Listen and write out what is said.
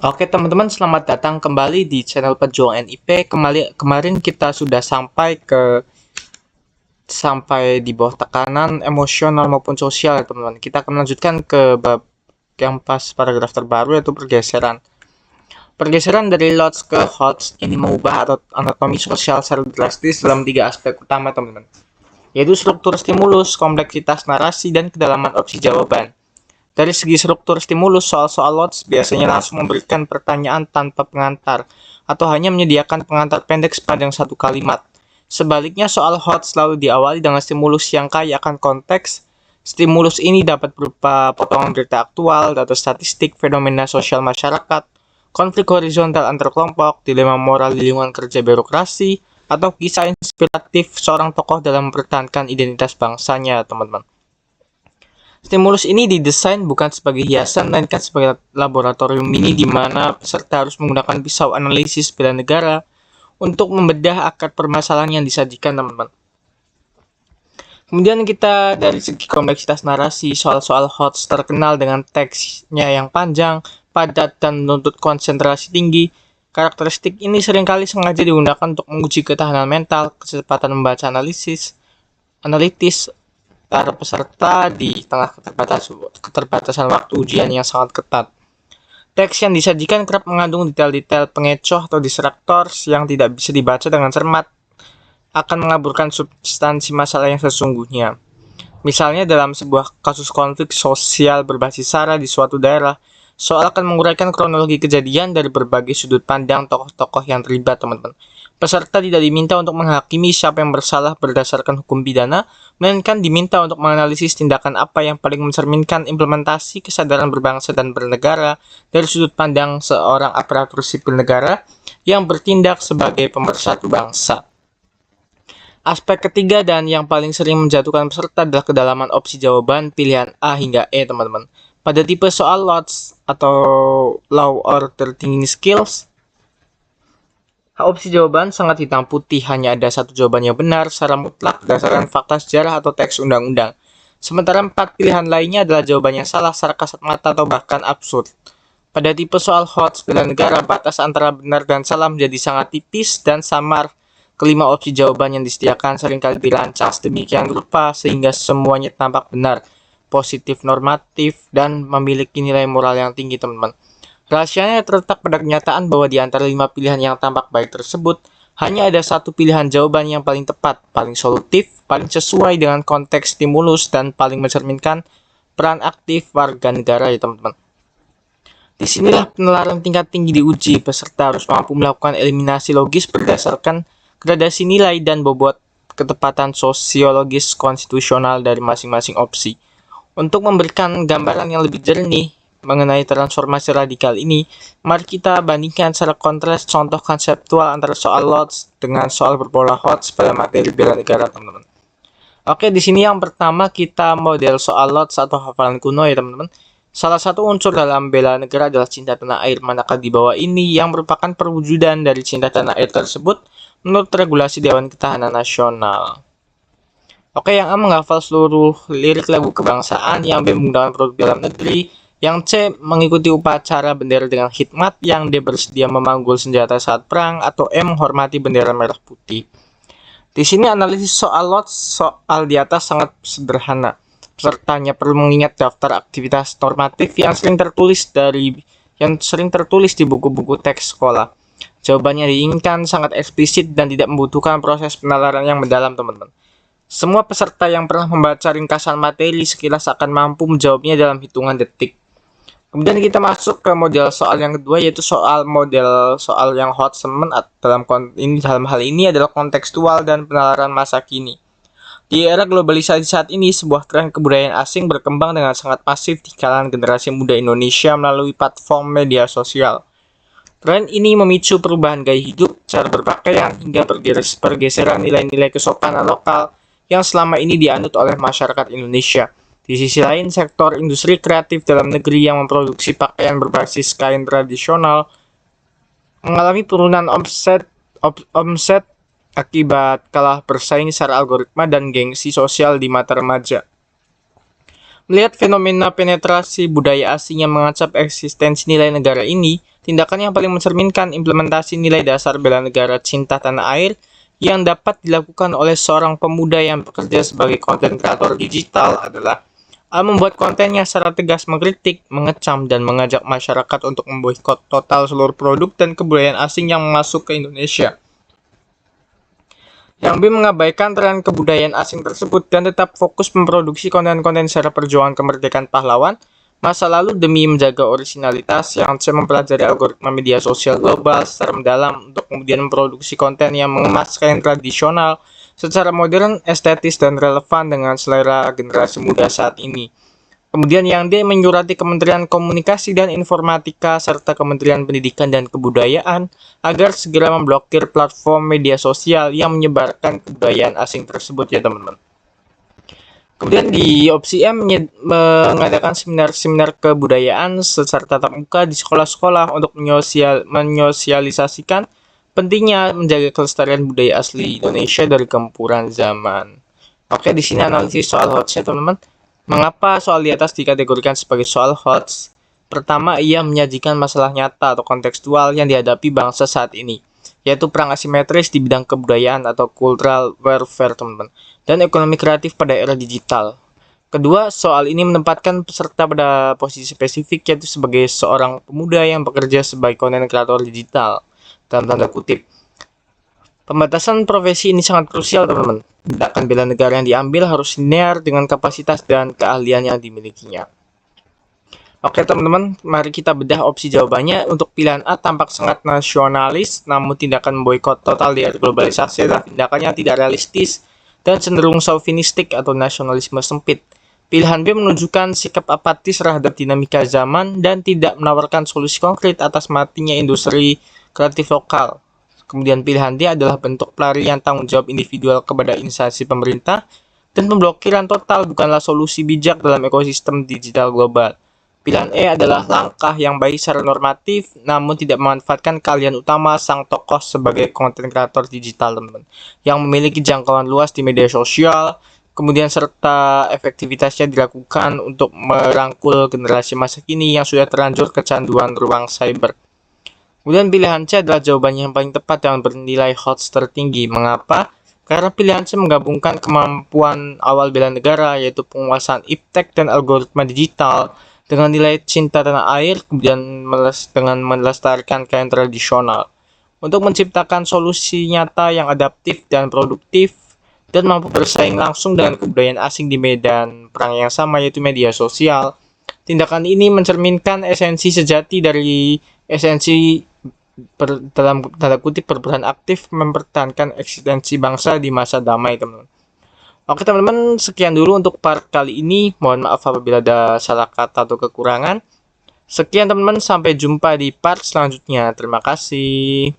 Oke teman-teman, selamat datang kembali di channel Pejuang NIP. Kemarin kita sudah sampai di bawah tekanan emosional maupun sosial ya teman-teman. Kita akan melanjutkan ke bab yang pas paragraf terbaru, yaitu pergeseran. Pergeseran dari lots ke hots ini mengubah atau anatomi sosial secara drastis dalam tiga aspek utama teman-teman, yaitu struktur stimulus, kompleksitas narasi, dan kedalaman opsi jawaban. Dari segi struktur stimulus, soal-soal LOTS biasanya langsung memberikan pertanyaan tanpa pengantar, atau hanya menyediakan pengantar pendek sepanjang satu kalimat. Sebaliknya, soal HOT selalu diawali dengan stimulus yang kaya akan konteks. Stimulus ini dapat berupa potongan berita aktual, data statistik, fenomena sosial masyarakat, konflik horizontal antar kelompok, dilema moral di lingkungan kerja birokrasi, atau kisah inspiratif seorang tokoh dalam mempertahankan identitas bangsanya, teman-teman. Stimulus ini didesain bukan sebagai hiasan, melainkan sebagai laboratorium mini di mana peserta harus menggunakan pisau analisis bela negara untuk membedah akar permasalahan yang disajikan, teman-teman. Kemudian kita dari segi kompleksitas narasi, soal-soal HOTS terkenal dengan teksnya yang panjang, padat, dan menuntut konsentrasi tinggi. Karakteristik ini seringkali sengaja digunakan untuk menguji ketahanan mental, kecepatan membaca analitis, para peserta di tengah keterbatasan waktu ujian yang sangat ketat. Teks yang disajikan kerap mengandung detail-detail pengecoh atau distraktor yang tidak bisa dibaca dengan cermat, akan mengaburkan substansi masalah yang sesungguhnya. Misalnya dalam sebuah kasus konflik sosial berbasis SARA di suatu daerah, soal akan menguraikan kronologi kejadian dari berbagai sudut pandang tokoh-tokoh yang terlibat, teman-teman. Peserta tidak diminta untuk menghakimi siapa yang bersalah berdasarkan hukum pidana, melainkan diminta untuk menganalisis tindakan apa yang paling mencerminkan implementasi kesadaran berbangsa dan bernegara dari sudut pandang seorang aparatur sipil negara yang bertindak sebagai pemersatu bangsa. Aspek ketiga dan yang paling sering menjatuhkan peserta adalah kedalaman opsi jawaban pilihan A hingga E, teman-teman. Pada tipe soal LOTS atau Low Order Thinking Skills, opsi jawaban sangat hitam putih, hanya ada satu jawaban yang benar secara mutlak berdasarkan fakta sejarah atau teks undang-undang. Sementara 4 pilihan lainnya adalah jawaban yang salah secara kasat mata atau bahkan absurd. Pada tipe soal HOTS bela negara, batas antara benar dan salah menjadi sangat tipis dan samar. Kelima opsi jawaban yang disediakan seringkali dirancang sedemikian rupa sehingga semuanya tampak benar, positif, normatif, dan memiliki nilai moral yang tinggi, teman-teman. Rahasianya terletak pada kenyataan bahwa di antara 5 pilihan yang tampak baik tersebut, hanya ada satu pilihan jawaban yang paling tepat, paling solutif, paling sesuai dengan konteks stimulus, dan paling mencerminkan peran aktif warga negara ya teman-teman. Disinilah penalaran tingkat tinggi diuji. Peserta harus mampu melakukan eliminasi logis berdasarkan gradasi nilai dan bobot ketepatan sosiologis konstitusional dari masing-masing opsi. Untuk memberikan gambaran yang lebih jernih mengenai transformasi radikal ini, mari kita bandingkan secara kontras contoh konseptual antara soal LOTS dengan soal berpola HOTS pada materi bela negara, teman-teman. Oke, di sini yang pertama kita model soal LOTS atau hafalan kuno ya, teman-teman. Salah satu unsur dalam bela negara adalah cinta tanah air, manakala di bawah ini yang merupakan perwujudan dari cinta tanah air tersebut menurut regulasi Dewan Ketahanan Nasional. Oke, yang A menghafal seluruh lirik lagu kebangsaan, yang B menggunakan produk dalam negeri, yang C mengikuti upacara bendera dengan khidmat, yang D bersedia memanggul senjata saat perang, atau E menghormati bendera merah putih. Di sini analisis soal LOTS soal di atas sangat sederhana. Pesertanya perlu mengingat daftar aktivitas normatif yang sering tertulis di buku-buku teks sekolah. Jawabannya diinginkan sangat eksplisit dan tidak membutuhkan proses penalaran yang mendalam, teman-teman. Semua peserta yang pernah membaca ringkasan materi sekilas akan mampu menjawabnya dalam hitungan detik. Kemudian kita masuk ke model soal yang kedua, yaitu model soal yang hot semen dalam hal ini adalah kontekstual dan penalaran masa kini. Di era globalisasi saat ini, sebuah tren kebudayaan asing berkembang dengan sangat masif di kalangan generasi muda Indonesia melalui platform media sosial. Tren ini memicu perubahan gaya hidup, cara berpakaian, hingga pergeseran nilai-nilai kesopanan lokal yang selama ini dianut oleh masyarakat Indonesia. Di sisi lain, sektor industri kreatif dalam negeri yang memproduksi pakaian berbasis kain tradisional mengalami penurunan omset akibat kalah bersaing secara algoritma dan gengsi sosial di mata remaja. Melihat fenomena penetrasi budaya asing yang mengancam eksistensi nilai negara ini, tindakan yang paling mencerminkan implementasi nilai dasar bela negara cinta tanah air yang dapat dilakukan oleh seorang pemuda yang bekerja sebagai konten kreator digital adalah membuat kontennya secara tegas mengkritik, mengecam, dan mengajak masyarakat untuk memboikot total seluruh produk dan kebudayaan asing yang masuk ke Indonesia. Yang B mengabaikan tren kebudayaan asing tersebut dan tetap fokus memproduksi konten-konten secara perjuangan kemerdekaan pahlawan masa lalu demi menjaga originalitas. Yang C mempelajari algoritma media sosial global secara mendalam untuk kemudian memproduksi konten yang mengemas kain tradisional secara modern, estetis, dan relevan dengan selera generasi muda saat ini. Kemudian yang D menyurati Kementerian Komunikasi dan Informatika serta Kementerian Pendidikan dan Kebudayaan agar segera memblokir platform media sosial yang menyebarkan kebudayaan asing tersebut ya teman-teman. Kemudian di opsi M mengadakan seminar-seminar kebudayaan secara tatap muka di sekolah-sekolah untuk menyosialisasikan pentingnya menjaga kelestarian budaya asli Indonesia dari gempuran zaman. Oke, di sini analisis soal hoax-nya teman-teman. Mengapa soal di atas dikategorikan sebagai soal hoax? Pertama, ia menyajikan masalah nyata atau kontekstual yang dihadapi bangsa saat ini, yaitu perang asimetris di bidang kebudayaan atau cultural warfare, teman-teman, dan ekonomi kreatif pada era digital. Kedua, soal ini menempatkan peserta pada posisi spesifik, yaitu sebagai seorang pemuda yang bekerja sebagai konten kreator digital, dalam tanda kutip. Pembatasan profesi ini sangat krusial, teman-teman. Tindakan bela negara yang diambil harus linear dengan kapasitas dan keahlian yang dimilikinya. Oke teman-teman, mari kita bedah opsi jawabannya. Untuk pilihan A tampak sangat nasionalis, namun tindakan memboikot total di era globalisasi adalah tindakan yang tidak realistis dan cenderung chauvinistik atau nasionalisme sempit. Pilihan B menunjukkan sikap apatis terhadap dinamika zaman dan tidak menawarkan solusi konkret atas matinya industri kreatif lokal. Kemudian pilihan D adalah bentuk pelarian tanggung jawab individual kepada instansi pemerintah dan pemblokiran total bukanlah solusi bijak dalam ekosistem digital global. Pilihan E adalah langkah yang baik secara normatif namun tidak memanfaatkan keahlian utama sang tokoh sebagai konten kreator digital, teman-teman, yang memiliki jangkauan luas di media sosial, kemudian serta efektivitasnya dilakukan untuk merangkul generasi masa kini yang sudah terlanjur kecanduan ruang cyber. Kemudian pilihan C adalah jawabannya yang paling tepat dan bernilai hoax tertinggi. Mengapa? Karena pilihan C menggabungkan kemampuan awal bela negara, yaitu penguasaan iptek dan algoritma digital, dengan nilai cinta tanah air, kemudian dengan melestarikan kain tradisional, untuk menciptakan solusi nyata yang adaptif dan produktif, dan mampu bersaing langsung dengan kebudayaan asing di medan perang yang sama, yaitu media sosial. Tindakan ini mencerminkan esensi sejati dari dalam tanda kutip berperan aktif mempertahankan eksistensi bangsa di masa damai, teman-teman. Oke teman-teman, sekian dulu untuk part kali ini. Mohon maaf apabila ada salah kata atau kekurangan. Sekian teman-teman, sampai jumpa di part selanjutnya. Terima kasih.